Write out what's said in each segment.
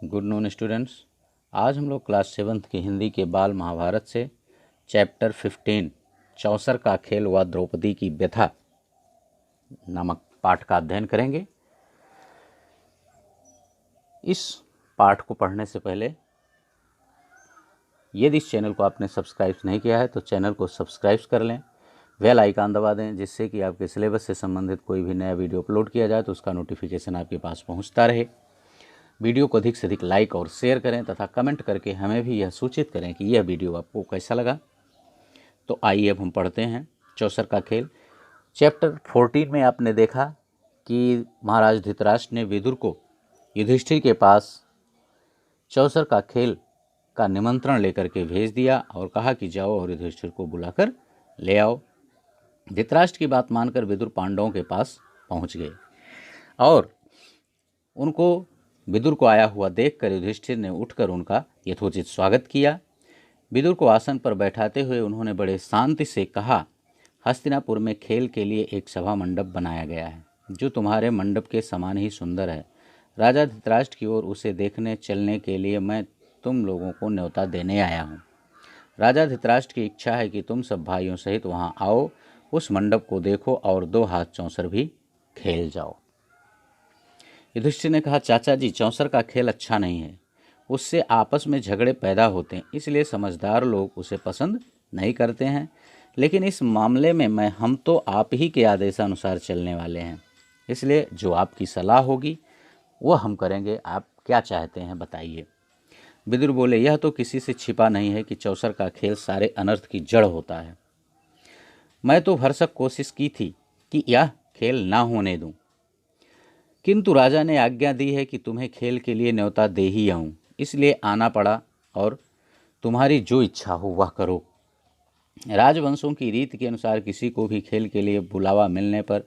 Good noon students. आज हम लोग क्लास 7th की हिंदी के बाल महाभारत से चैप्टर 15 चौसर का खेल व द्रौपदी की व्यथा नामक पाठ का अध्ययन करेंगे। इस पाठ को पढ़ने से पहले यदि इस चैनल को आपने सब्सक्राइब नहीं किया है तो चैनल को सब्सक्राइब कर लें, बेल आइकन दबा दें, जिससे कि आपके सिलेबस से संबंधित कोई भी नया वीडियो अपलोड किया जाए तो उसका नोटिफिकेशन आपके पास पहुंचता रहे। वीडियो को अधिक से अधिक लाइक और शेयर करें तथा कमेंट करके हमें भी यह सूचित करें कि यह वीडियो आपको कैसा लगा। तो आइए अब हम पढ़ते हैं चौसर का खेल। चैप्टर 14 में आपने देखा कि महाराज धृतराष्ट्र ने विदुर को युधिष्ठिर के पास चौसर का खेल का निमंत्रण लेकर के भेज दिया और कहा कि जाओ और युधिष्ठिर को बुलाकर ले आओ। धृतराष्ट्र की बात मानकर विदुर पांडवों के पास पहुंच गए और उनको विदुर को आया हुआ देखकर युधिष्ठिर ने उठकर उनका यथोचित स्वागत किया। विदुर को आसन पर बैठाते हुए उन्होंने बड़े शांति से कहा, हस्तिनापुर में खेल के लिए एक सभा मंडप बनाया गया है जो तुम्हारे मंडप के समान ही सुंदर है। राजा धृतराष्ट्र की ओर उसे देखने चलने के लिए मैं तुम लोगों को न्योता देने आया हूँ। राजा धृतराष्ट्र की इच्छा है कि तुम सब भाइयों सहित वहाँ आओ, उस मंडप को देखो और 2 हाथ चौसर भी खेल जाओ। युधिष्ठिर ने कहा, चाचा जी, चौसर का खेल अच्छा नहीं है, उससे आपस में झगड़े पैदा होते हैं, इसलिए समझदार लोग उसे पसंद नहीं करते हैं। लेकिन इस मामले में हम तो आप ही के आदेशानुसार चलने वाले हैं, इसलिए जो आपकी सलाह होगी वह हम करेंगे। आप क्या चाहते हैं बताइए। विदुर बोले, यह तो किसी से छिपा नहीं है कि चौसर का खेल सारे अनर्थ की जड़ होता है। मैं तो भरसक कोशिश की थी कि यह खेल ना होने दूं, किंतु राजा ने आज्ञा दी है कि तुम्हें खेल के लिए न्योता दे ही आऊँ, इसलिए आना पड़ा और तुम्हारी जो इच्छा हो वह करो। राजवंशों की रीत के अनुसार किसी को भी खेल के लिए बुलावा मिलने पर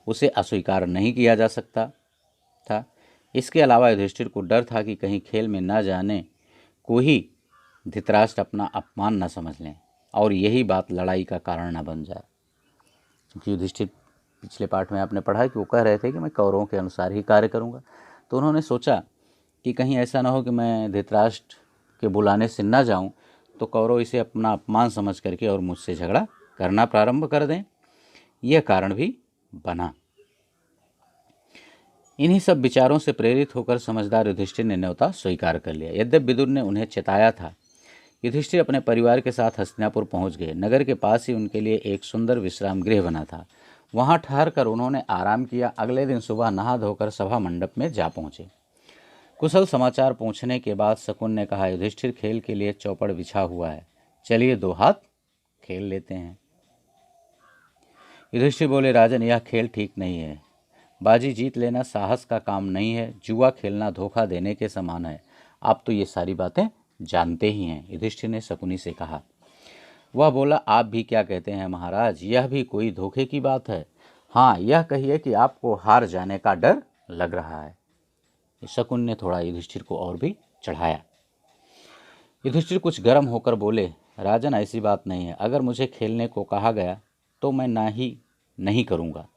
उसे अस्वीकार नहीं किया जा सकता था। इसके अलावा युधिष्ठिर को डर था कि कहीं खेल में न जाने को ही धृतराष्ट्र अपना अपमान न समझ लें और यही बात लड़ाई का कारण न बन जाए। क्योंकि युधिष्ठिर पिछले पाठ में आपने पढ़ा कि वो कह रहे थे कि मैं कौरवों के अनुसार ही कार्य करूंगा, तो उन्होंने सोचा कि कहीं ऐसा ना हो कि मैं धृतराष्ट्र के बुलाने से न जाऊं तो कौरव इसे अपना अपमान समझ करके और मुझसे झगड़ा करना प्रारंभ कर दें। यह कारण भी बना। इन्हीं सब विचारों से प्रेरित होकर समझदार युधिष्ठिर ने न्योता स्वीकार कर लिया। यद्यपि विदुर ने उन्हें चेताया था। युधिष्ठिर अपने परिवार के साथ हस्तिनापुर पहुंच गए। नगर के पास ही उनके लिए एक सुंदर विश्राम गृह बना था। वहां ठहरकर उन्होंने आराम किया। अगले दिन सुबह नहा धोकर सभा मंडप में जा पहुंचे। कुशल समाचार पूछने के बाद शकुन ने कहा, युधिष्ठिर खेल के लिए चौपड़ बिछा हुआ है, चलिए 2 हाथ खेल लेते हैं। युधिष्ठिर बोले, राजन, यह खेल ठीक नहीं है। बाजी जीत लेना साहस का काम नहीं है, जुआ खेलना धोखा देने के समान है। आप तो ये सारी बातें जानते ही हैं। युधिष्ठिर ने शकुनी से कहा। वह बोला, आप भी क्या कहते हैं महाराज, यह भी कोई धोखे की बात है। हाँ, यह कहिए कि आपको हार जाने का डर लग रहा है। शकुन ने थोड़ा युधिष्ठिर को और भी चढ़ाया। युधिष्ठिर कुछ गर्म होकर बोले, राजन, ऐसी बात नहीं है। अगर मुझे खेलने को कहा गया तो मैं नहीं करूँगा।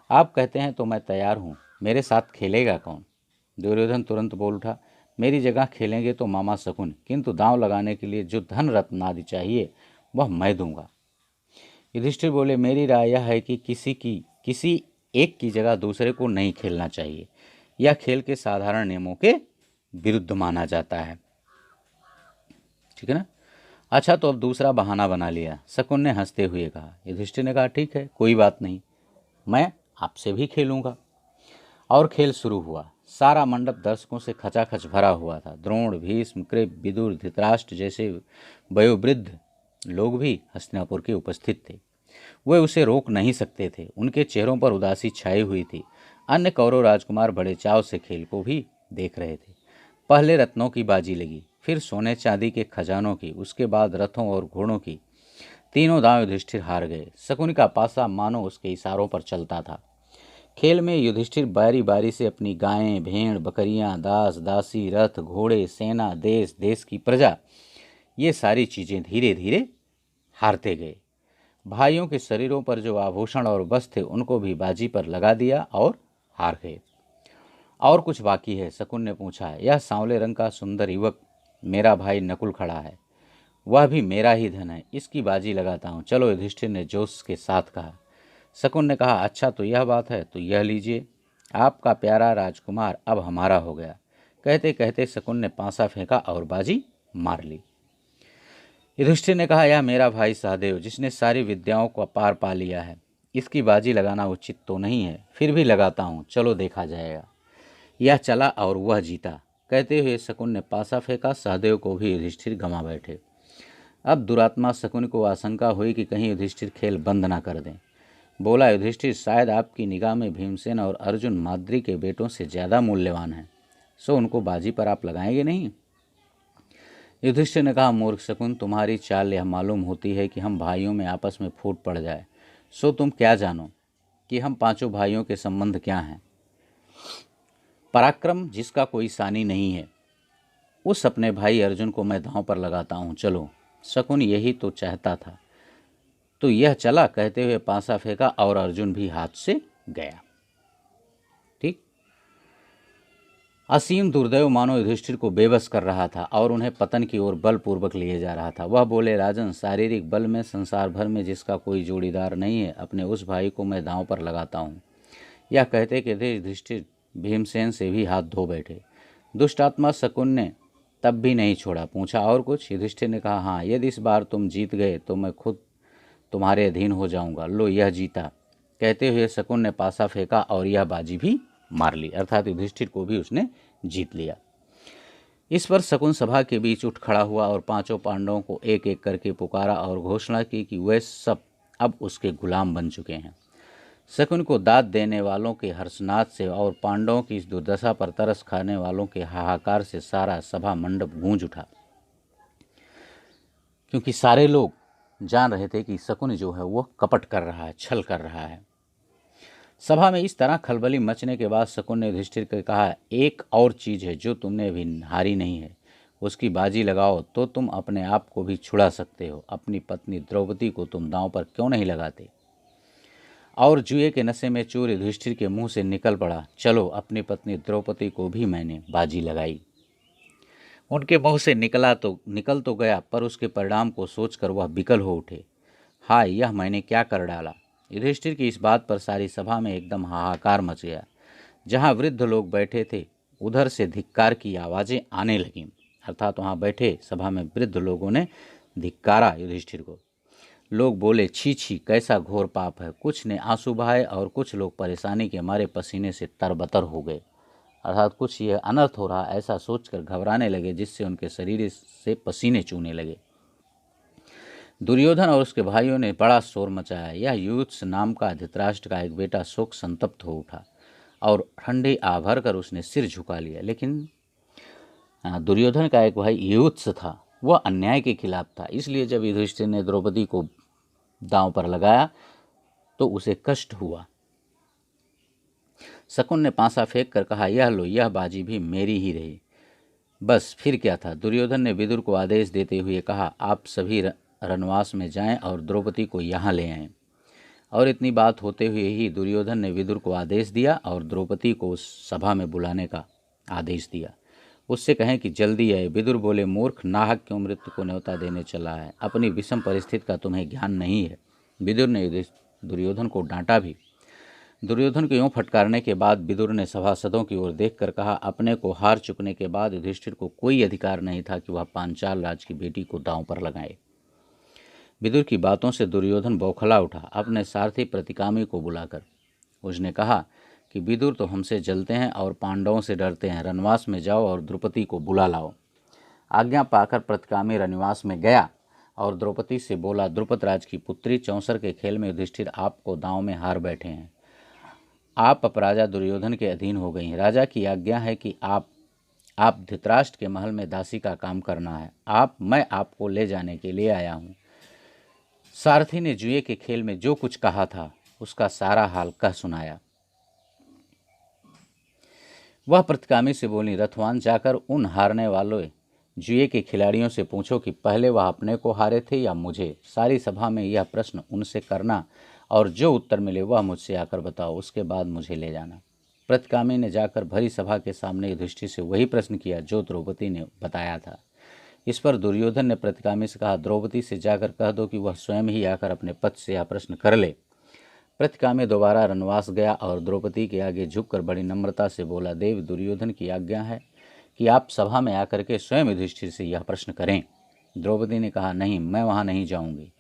आप कहते हैं तो मैं तैयार हूँ, मेरे साथ खेलेगा कौन? दुर्योधन तुरंत बोल उठा, मेरी जगह खेलेंगे तो मामा शकुन, किंतु दांव लगाने के लिए जो धन रत्न आदि चाहिए वह मैं दूंगा। युधिष्ठिर बोले, मेरी राय यह है कि किसी एक की जगह दूसरे को नहीं खेलना चाहिए। यह खेल के साधारण नियमों के विरुद्ध माना जाता है। ठीक है ना? अच्छा, तो अब दूसरा बहाना बना लिया। शकुन ने हंसते हुए कहा। युधिष्ठिर ने कहा, ठीक है, कोई बात नहीं, मैं आपसे भी खेलूंगा। और खेल शुरू हुआ। सारा मंडप दर्शकों से खचाखच भरा हुआ था। द्रोण, भीष्म, कृप, विदुर, धृतराष्ट्र जैसे वयोवृद्ध लोग भी हस्तिनापुर के उपस्थित थे। वे उसे रोक नहीं सकते थे। उनके चेहरों पर उदासी छाई हुई थी। अन्य कौरव राजकुमार बड़े चाव से खेल को भी देख रहे थे। पहले रत्नों की बाजी लगी, फिर सोने चांदी के खजानों की, उसके बाद रथों और घोड़ों की। तीनों दांव युधिष्ठिर हार गए। शकुन का पासा मानो उसके इशारों पर चलता था। खेल में युधिष्ठिर बारी बारी से अपनी गायें, भेड़, बकरियां, दास दासी, रथ, घोड़े, सेना, देश देश की प्रजा, ये सारी चीजें धीरे धीरे हारते गए। भाइयों के शरीरों पर जो आभूषण और वस्त्र थे उनको भी बाजी पर लगा दिया और हार गए। और कुछ बाकी है? शकुन ने पूछा। यह सांवले रंग का सुंदर युवक मेरा भाई नकुल खड़ा है, वह भी मेरा ही धन है, इसकी बाजी लगाता हूँ। चलो, युधिष्ठिर ने जोश के साथ कहा। शकुन ने कहा, अच्छा तो यह बात है, तो यह लीजिए, आपका प्यारा राजकुमार अब हमारा हो गया। कहते कहते शकुन ने पांसा फेंका और बाजी मार ली। युधिष्ठिर ने कहा, यह मेरा भाई सहदेव, जिसने सारी विद्याओं को पार पा लिया है, इसकी बाजी लगाना उचित तो नहीं है, फिर भी लगाता हूँ, चलो देखा जाएगा। यह चला और वह जीता। कहते हुए शकुन ने पासा फेंका। सहदेव को भी युधिष्ठिर गंवा बैठे। अब दुरात्मा शकुन को आशंका हुई कि कहीं युधिष्ठिर खेल बंद ना कर दें। बोला, युधिष्ठिर, शायद आपकी निगाह में भीमसेन और अर्जुन माद्री के बेटों से ज़्यादा मूल्यवान हैं, सो उनको बाजी पर आप लगाएंगे नहीं? युधिष्ठिर ने कहा, मूर्ख शकुन, तुम्हारी चाल यह मालूम होती है कि हम भाइयों में आपस में फूट पड़ जाए, सो तुम क्या जानो कि हम पांचों भाइयों के संबंध क्या हैं। पराक्रम जिसका कोई सानी नहीं है, उस अपने भाई अर्जुन को मैं दांव पर लगाता हूँ, चलो। शकुन यही तो चाहता था, तो यह चला। कहते हुए पांसा फेंका और अर्जुन भी हाथ से गया। ठीक। असीम दुर्दैव मानो युधिष्ठिर को बेबस कर रहा था और उन्हें पतन की ओर बलपूर्वक लिए जा रहा था। वह बोले, राजन, शारीरिक बल में संसार भर में जिसका कोई जोड़ीदार नहीं है, अपने उस भाई को मैं दांव पर लगाता हूँ। यह कहते कहते युधिष्ठिर भीमसेन से भी हाथ धो बैठे। दुष्टात्मा शकुन ने तब भी नहीं छोड़ा। पूछा, और कुछ? युधिष्ठिर ने कहा, हाँ, यदि इस बार तुम जीत गए तो मैं खुद तुम्हारे अधीन हो जाऊंगा। लो, यह जीता। कहते हुए शकुन ने पासा फेंका और यह बाजी भी मार ली, अर्थात युधिष्ठिर को भी उसने जीत लिया। इस पर शकुन सभा के बीच उठ खड़ा हुआ और पांचों पांडवों को एक एक करके पुकारा और घोषणा की कि वे सब अब उसके गुलाम बन चुके हैं। शकुन को दाद देने वालों के हर्षनाद से और पांडवों की इस दुर्दशा पर तरस खाने वालों के हाहाकार से सारा सभा मंडप गूंज उठा, क्योंकि सारे लोग जान रहे थे कि शकुन जो है वह कपट कर रहा है, छल कर रहा है। सभा में इस तरह खलबली मचने के बाद शकुन ने युधिष्ठिर को कहा, एक और चीज़ है जो तुमने अभी हारी नहीं है, उसकी बाजी लगाओ तो तुम अपने आप को भी छुड़ा सकते हो। अपनी पत्नी द्रौपदी को तुम दांव पर क्यों नहीं लगाते? और जुए के नशे में चूर युधिष्ठिर के मुंह से निकल पड़ा, चलो, अपनी पत्नी द्रौपदी को भी मैंने बाजी लगाई। उनके मुंह से निकल तो गया, पर उसके परिणाम को सोचकर वह विकल हो उठे। हाय, यह मैंने क्या कर डाला? युधिष्ठिर की इस बात पर सारी सभा में एकदम हाहाकार मच गया। जहाँ वृद्ध लोग बैठे थे उधर से धिक्कार की आवाज़ें आने लगीं, अर्थात वहाँ बैठे सभा में वृद्ध लोगों ने धिक्कारा युधिष्ठिर को। लोग बोले, छी छी, कैसा घोर पाप है। कुछ ने आंसू बहाए और कुछ लोग परेशानी के मारे पसीने से तरबतर हो गए, अर्थात कुछ यह अनर्थ हो रहा ऐसा सोचकर घबराने लगे, जिससे उनके शरीर से पसीने चूने लगे। दुर्योधन और उसके भाइयों ने बड़ा शोर मचाया। यह युयुत्स नाम का धृतराष्ट्र का एक बेटा शोक संतप्त हो उठा और ठंडी आ भर कर उसने सिर झुका लिया। लेकिन दुर्योधन का एक भाई युयुत्स था, वह अन्याय के खिलाफ था, इसलिए जब युधिष्ठिर ने द्रौपदी को दांव पर लगाया तो उसे कष्ट हुआ। शकुन ने पांसा फेंक कर कहा, यह लो, यह बाजी भी मेरी ही रही। बस फिर क्या था। दुर्योधन ने विदुर को आदेश देते हुए कहा, आप सभी रनवास में जाएं और द्रौपदी को यहाँ ले आएं। और इतनी बात होते हुए ही दुर्योधन ने विदुर को आदेश दिया और द्रौपदी को उस सभा में बुलाने का आदेश दिया। उससे कहें कि जल्दी आए। विदुर बोले, मूर्ख, नाहक क्यों मृत्यु को न्योता देने चला है? अपनी विषम परिस्थिति का तुम्हें ज्ञान नहीं है। विदुर ने दुर्योधन को डांटा भी। दुर्योधन को यूँ फटकारने के बाद विदुर ने सभासदों की ओर देखकर कहा, अपने को हार चुकने के बाद युधिष्ठिर को कोई अधिकार नहीं था कि वह पांचाल राज की बेटी को दांव पर लगाए। विदुर की बातों से दुर्योधन बौखला उठा। अपने सारथी प्रतिकामी को बुलाकर उसने कहा कि विदुर तो हमसे जलते हैं और पांडवों से डरते हैं, रनवास में जाओ और द्रौपदी को बुला लाओ। आज्ञा पाकर प्रतिकामी रनवास में गया और द्रौपदी से बोला, द्रुपद राज की पुत्री, चौसर के खेल में युधिष्ठिर आपको दांव में हार बैठे हैं। आप अपराजा दुर्योधन के अधीन हो गई हैं। राजा की आज्ञा है कि आप धृतराष्ट्र के महल में दासी का काम करना है। मैं आपको ले जाने के लिए आया हूँ। सारथी ने जुए के खेल में जो कुछ कहा था उसका सारा हाल कह सुनाया। वह प्रतिकामी से बोली, रथवान, जाकर उन हारने वाले जुए के खिलाड़ियों से पूछो कि पहले वह अपने को हारे थे या मुझे। सारी सभा में यह प्रश्न उनसे करना और जो उत्तर मिले वह मुझसे आकर बताओ, उसके बाद मुझे ले जाना। प्रतिकामी ने जाकर भरी सभा के सामने युधिष्ठिर से वही प्रश्न किया जो द्रौपदी ने बताया था। इस पर दुर्योधन ने प्रतिकामी से कहा, द्रौपदी से जाकर कह दो कि वह स्वयं ही आकर अपने पद से यह प्रश्न कर ले। प्रतिकामी दोबारा रनवास गया और द्रौपदी के आगे झुककर बड़ी नम्रता से बोला, देव दुर्योधन की आज्ञा है कि आप सभा में आकर के स्वयं युधिष्ठिर से यह प्रश्न करें। द्रौपदी ने कहा, नहीं, मैं वहाँ नहीं जाऊंगी।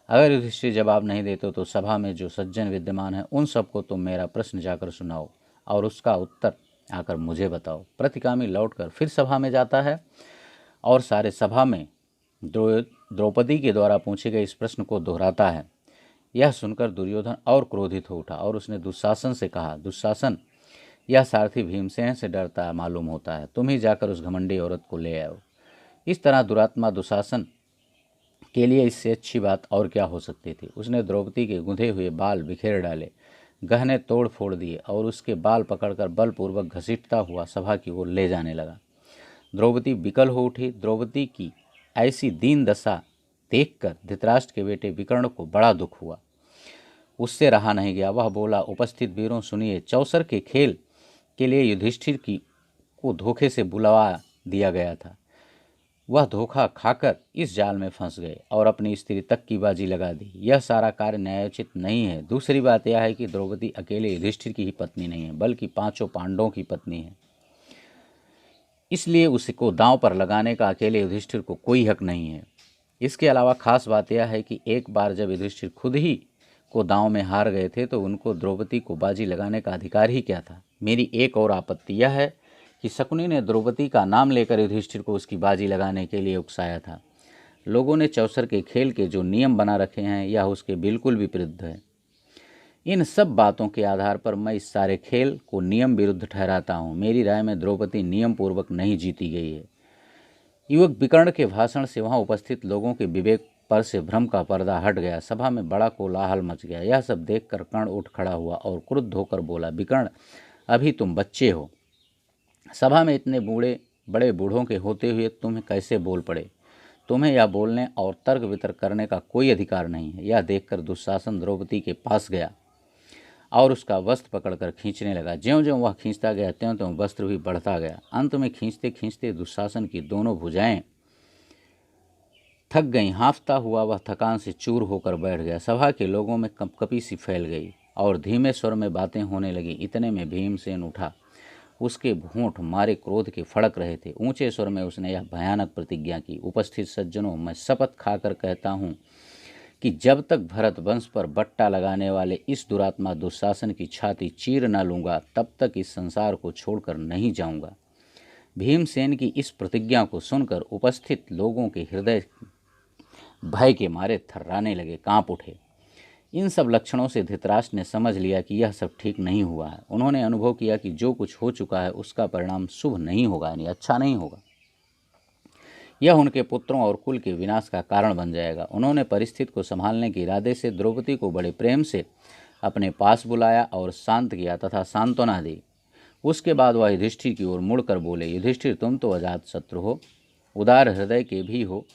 अगर युधिष्ठिर जवाब नहीं देते तो सभा में जो सज्जन विद्यमान है उन सबको तुम मेरा प्रश्न जाकर सुनाओ और उसका उत्तर आकर मुझे बताओ। प्रतिकामी लौटकर फिर सभा में जाता है और सारे सभा में द्रौपदी के द्वारा पूछे गए इस प्रश्न को दोहराता है। यह सुनकर दुर्योधन और क्रोधित हो उठा और उसने दुशासन से कहा, दुशासन, यह सारथी भीमसेन से डरता मालूम होता है, तुम ही जाकर उस घमंडी औरत को ले आओ। इस तरह दुरात्मा दुशासन के लिए इससे अच्छी बात और क्या हो सकती थी। उसने द्रौपदी के गुंधे हुए बाल बिखेर डाले, गहने तोड़ फोड़ दिए और उसके बाल पकड़कर बलपूर्वक घसीटता हुआ सभा की ओर ले जाने लगा। द्रौपदी विकल हो उठी। द्रौपदी की ऐसी दीन दशा देखकर धृतराष्ट्र के बेटे विकर्ण को बड़ा दुख हुआ। उससे रहा नहीं गया। वह बोला, उपस्थित वीरों सुनिए, चौसर के खेल के लिए युधिष्ठिर को धोखे से बुलवा दिया गया था। वह धोखा खाकर इस जाल में फंस गए और अपनी स्त्री तक की बाजी लगा दी। यह सारा कार्य न्यायोचित नहीं है। दूसरी बात यह है कि द्रौपदी अकेले युधिष्ठिर की ही पत्नी नहीं है, बल्कि 5 पांडवों की पत्नी है। इसलिए उसको दांव पर लगाने का अकेले युधिष्ठिर को कोई हक नहीं है। इसके अलावा खास बात यह है कि एक बार जब युधिष्ठिर खुद ही को दांव में हार गए थे तो उनको द्रौपदी को बाजी लगाने का अधिकार ही क्या था। मेरी एक और आपत्ति यह है कि शकुनी ने द्रौपदी का नाम लेकर युधिष्ठिर को उसकी बाजी लगाने के लिए उकसाया था। लोगों ने चौसर के खेल के जो नियम बना रखे हैं यह उसके बिल्कुल विपरीत है। इन सब बातों के आधार पर मैं इस सारे खेल को नियम विरुद्ध ठहराता हूँ। मेरी राय में द्रौपदी नियम पूर्वक नहीं जीती गई है। युवक विकर्ण के भाषण से वहां उपस्थित लोगों के विवेक पर से भ्रम का पर्दा हट गया। सभा में बड़ा कोलाहल मच गया। यह सब देखकर कर्ण उठ खड़ा हुआ और क्रुद्ध होकर बोला, विकर्ण, अभी तुम बच्चे हो। सभा में इतने बड़े बूढ़ों के होते हुए तुम कैसे बोल पड़े। तुम्हें यह बोलने और तर्क वितर्क करने का कोई अधिकार नहीं है। यह देखकर दुशासन द्रौपदी के पास गया और उसका वस्त्र पकड़कर खींचने लगा। ज्यों-ज्यों वह खींचता गया त्यों-त्यों वस्त्र भी बढ़ता गया। अंत में खींचते खींचते दुशासन की दोनों भुजाएं थक गईं। हाँफता हुआ वह थकान से चूर होकर बैठ गया। सभा के लोगों में कंपकपी सी फैल गई और धीमे स्वर में बातें होने लगी। इतने में भीमसेन उठा। उसके होंठ मारे क्रोध के फड़क रहे थे। ऊंचे स्वर में उसने यह भयानक प्रतिज्ञा की, उपस्थित सज्जनों, मैं शपथ खाकर कहता हूँ कि जब तक भरत वंश पर बट्टा लगाने वाले इस दुरात्मा दुशासन की छाती चीर न लूँगा तब तक इस संसार को छोड़कर नहीं जाऊँगा। भीमसेन की इस प्रतिज्ञा को सुनकर उपस्थित लोगों के हृदय भय के मारे थर्राने लगे, कांप उठे। इन सब लक्षणों से धृतराष्ट्र ने समझ लिया कि यह सब ठीक नहीं हुआ है। उन्होंने अनुभव किया कि जो कुछ हो चुका है उसका परिणाम शुभ नहीं होगा, यानी अच्छा नहीं होगा। यह उनके पुत्रों और कुल के विनाश का कारण बन जाएगा। उन्होंने परिस्थिति को संभालने के इरादे से द्रौपदी को बड़े प्रेम से अपने पास बुलाया और शांत किया तथा सांत्वना दी। उसके बाद वह युधिष्ठिर की ओर मुड़कर बोले, युधिष्ठिर, तुम तो अजात शत्रु हो, उदार हृदय के भी हो।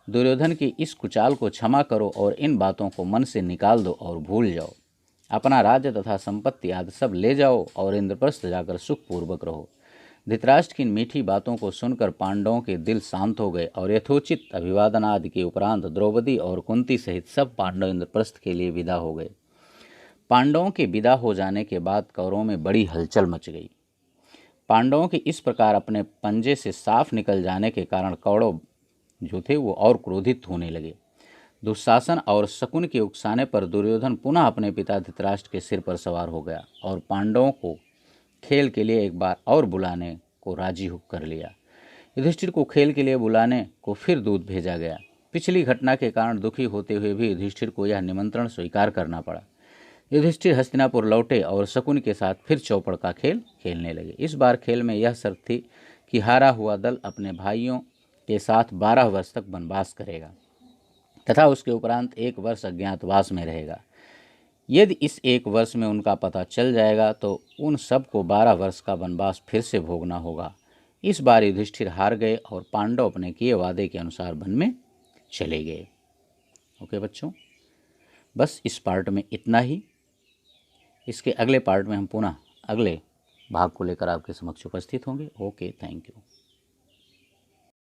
दुर्योधन की इस कुचाल को क्षमा करो और इन बातों को मन से निकाल दो और भूल जाओ। अपना राज्य तथा संपत्ति आदि सब ले जाओ और इंद्रप्रस्थ जाकर सुखपूर्वक रहो। धृतराष्ट्र की इन मीठी बातों को सुनकर पांडवों के दिल शांत हो गए और यथोचित अभिवादन आदि के उपरांत द्रौपदी और कुंती सहित सब पांडव इंद्रप्रस्थ के लिए विदा हो गए। पांडवों के विदा हो जाने के बाद कौरवों में बड़ी हलचल मच गई। पांडवों के इस प्रकार अपने पंजे से साफ निकल जाने के कारण कौरव जो थे वो और क्रोधित होने लगे। दुशासन और शकुन के उकसाने पर दुर्योधन पुनः अपने पिता धृतराष्ट्र के सिर पर सवार हो गया और पांडवों को खेल के लिए एक बार और बुलाने को राजी कर लिया। युधिष्ठिर को खेल के लिए बुलाने को फिर दूत भेजा गया। पिछली घटना के कारण दुखी होते हुए भी युधिष्ठिर को यह निमंत्रण स्वीकार करना पड़ा। युधिष्ठिर हस्तिनापुर लौटे और शकुन के साथ फिर चौपड़ का खेल खेलने लगे। इस बार खेल में यह शर्त थी कि हारा हुआ दल अपने भाइयों के साथ 12 वर्ष तक वनवास करेगा तथा उसके उपरांत 1 वर्ष अज्ञातवास में रहेगा। यदि इस 1 वर्ष में उनका पता चल जाएगा तो उन सबको 12 वर्ष का वनवास फिर से भोगना होगा। इस बार युधिष्ठिर हार गए और पांडव अपने किए वादे के अनुसार वन में चले गए। ओके बच्चों, बस इस पार्ट में इतना ही। इसके अगले पार्ट में हम पुनः अगले भाग को लेकर आपके समक्ष उपस्थित होंगे। Okay, thank you.